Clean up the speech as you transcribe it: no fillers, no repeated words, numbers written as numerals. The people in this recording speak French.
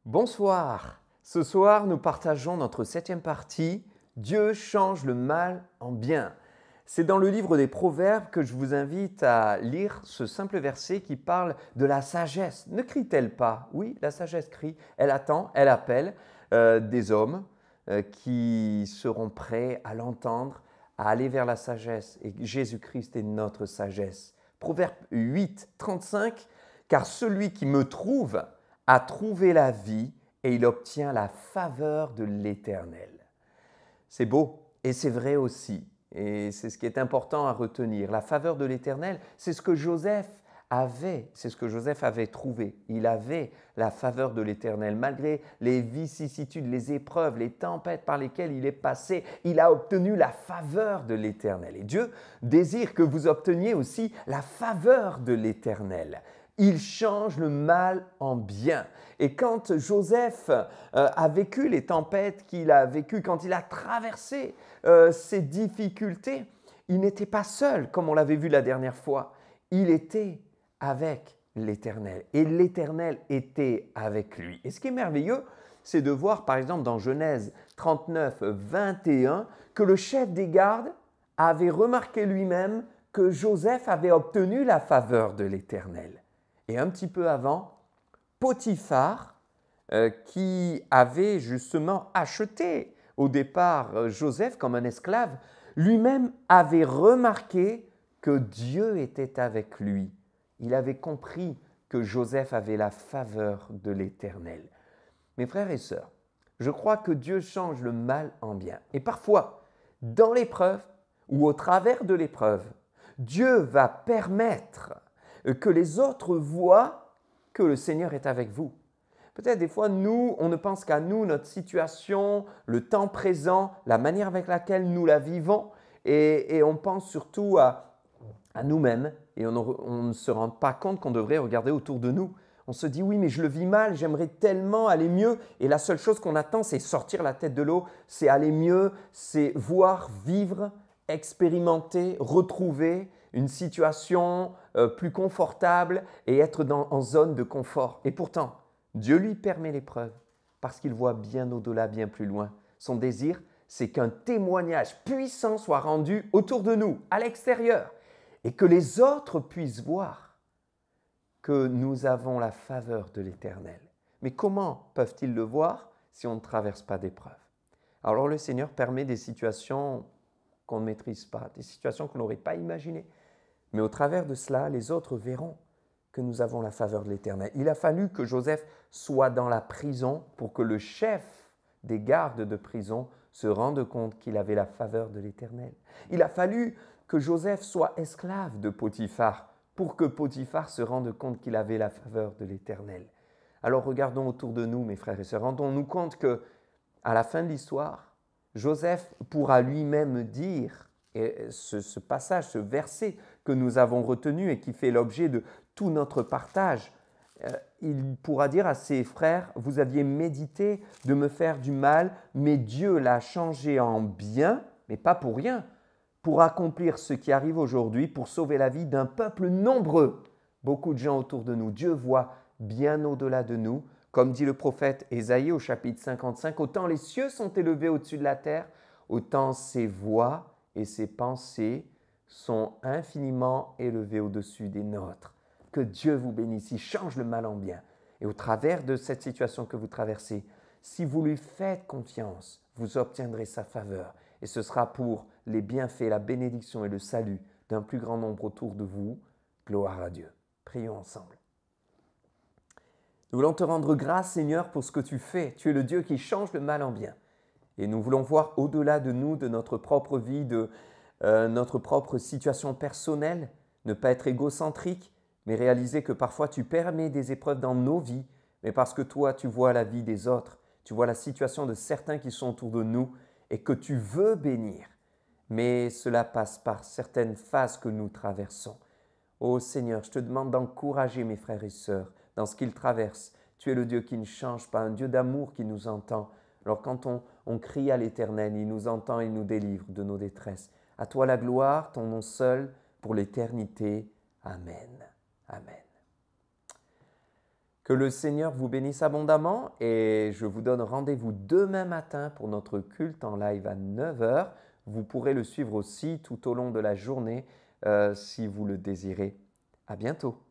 Bonsoir. Ce soir, nous partageons notre 7e partie, Dieu change le mal en bien. C'est dans le livre des Proverbes que je vous invite à lire ce simple verset qui parle de la sagesse. Ne crie-t-elle pas? Oui, la sagesse crie, elle attend, elle appelle des hommes qui seront prêts à l'entendre, à aller vers la sagesse. Et Jésus-Christ est notre sagesse. Proverbe 8, 35, car celui qui me trouve a trouvé la vie et il obtient la faveur de l'Éternel. C'est beau et c'est vrai aussi. Et c'est ce qui est important à retenir. La faveur de l'Éternel, c'est ce que Joseph avait trouvé. Il avait la faveur de l'Éternel. Malgré les vicissitudes, les épreuves, les tempêtes par lesquelles il est passé, il a obtenu la faveur de l'Éternel. Et Dieu désire que vous obteniez aussi la faveur de l'Éternel. Il change le mal en bien. Et quand Joseph a vécu les tempêtes qu'il a vécues, quand il a traversé ces difficultés, il n'était pas seul, comme on l'avait vu la dernière fois. Il était avec l'Éternel et l'Éternel était avec lui. Et ce qui est merveilleux, c'est de voir par exemple dans Genèse 39, 21, que le chef des gardes avait remarqué lui-même que Joseph avait obtenu la faveur de l'Éternel. Et un petit peu avant, Potiphar, qui avait justement acheté au départ Joseph comme un esclave, lui-même avait remarqué que Dieu était avec lui. Il avait compris que Joseph avait la faveur de l'Éternel. Mes frères et sœurs, je crois que Dieu change le mal en bien. Et parfois, dans l'épreuve ou au travers de l'épreuve, Dieu va permettre que les autres voient que le Seigneur est avec vous. Peut-être des fois, nous, on ne pense qu'à nous, notre situation, le temps présent, la manière avec laquelle nous la vivons, et on pense surtout à nous-mêmes, et on ne se rend pas compte qu'on devrait regarder autour de nous. On se dit, oui, mais je le vis mal, j'aimerais tellement aller mieux, et la seule chose qu'on attend, c'est sortir la tête de l'eau, c'est aller mieux, c'est voir, vivre, expérimenter, retrouver une situation plus confortable et être en zone de confort. Et pourtant, Dieu lui permet l'épreuve parce qu'il voit bien au-delà, bien plus loin. Son désir, c'est qu'un témoignage puissant soit rendu autour de nous, à l'extérieur, et que les autres puissent voir que nous avons la faveur de l'Éternel. Mais comment peuvent-ils le voir si on ne traverse pas d'épreuves? Alors le Seigneur permet des situations qu'on ne maîtrise pas, des situations qu'on n'aurait pas imaginées. Mais au travers de cela, les autres verront que nous avons la faveur de l'Éternel. Il a fallu que Joseph soit dans la prison pour que le chef des gardes de prison se rende compte qu'il avait la faveur de l'Éternel. Il a fallu que Joseph soit esclave de Potiphar pour que Potiphar se rende compte qu'il avait la faveur de l'Éternel. Alors regardons autour de nous, mes frères et sœurs, rendons-nous compte que à la fin de l'histoire, Joseph pourra lui-même dire, et ce passage, ce verset que nous avons retenu et qui fait l'objet de tout notre partage, il pourra dire à ses frères, vous aviez médité de me faire du mal, mais Dieu l'a changé en bien, mais pas pour rien, pour accomplir ce qui arrive aujourd'hui, pour sauver la vie d'un peuple nombreux. Beaucoup de gens autour de nous. Dieu voit bien au-delà de nous. Comme dit le prophète Ésaïe au chapitre 55, autant les cieux sont élevés au-dessus de la terre, autant ses voix et ses pensées sont infiniment élevées au-dessus des nôtres. Que Dieu vous bénisse, il change le mal en bien. Et au travers de cette situation que vous traversez, si vous lui faites confiance, vous obtiendrez sa faveur. Et ce sera pour les bienfaits, la bénédiction et le salut d'un plus grand nombre autour de vous. Gloire à Dieu. Prions ensemble. Nous voulons te rendre grâce, Seigneur, pour ce que tu fais. Tu es le Dieu qui change le mal en bien. Et nous voulons voir au-delà de nous, de notre propre vie, de notre propre situation personnelle, ne pas être égocentrique, mais réaliser que parfois tu permets des épreuves dans nos vies, mais parce que toi, tu vois la vie des autres, tu vois la situation de certains qui sont autour de nous et que tu veux bénir. Mais cela passe par certaines phases que nous traversons. Ô Seigneur, je te demande d'encourager mes frères et sœurs dans ce qu'ils traversent. Tu es le Dieu qui ne change pas, un Dieu d'amour qui nous entend. Alors quand on crie à l'Éternel, il nous entend, il nous délivre de nos détresses. À toi la gloire, ton nom seul, pour l'éternité. Amen. Amen. Que le Seigneur vous bénisse abondamment et je vous donne rendez-vous demain matin pour notre culte en live à 9 heures. Vous pourrez le suivre aussi tout au long de la journée si vous le désirez. À bientôt.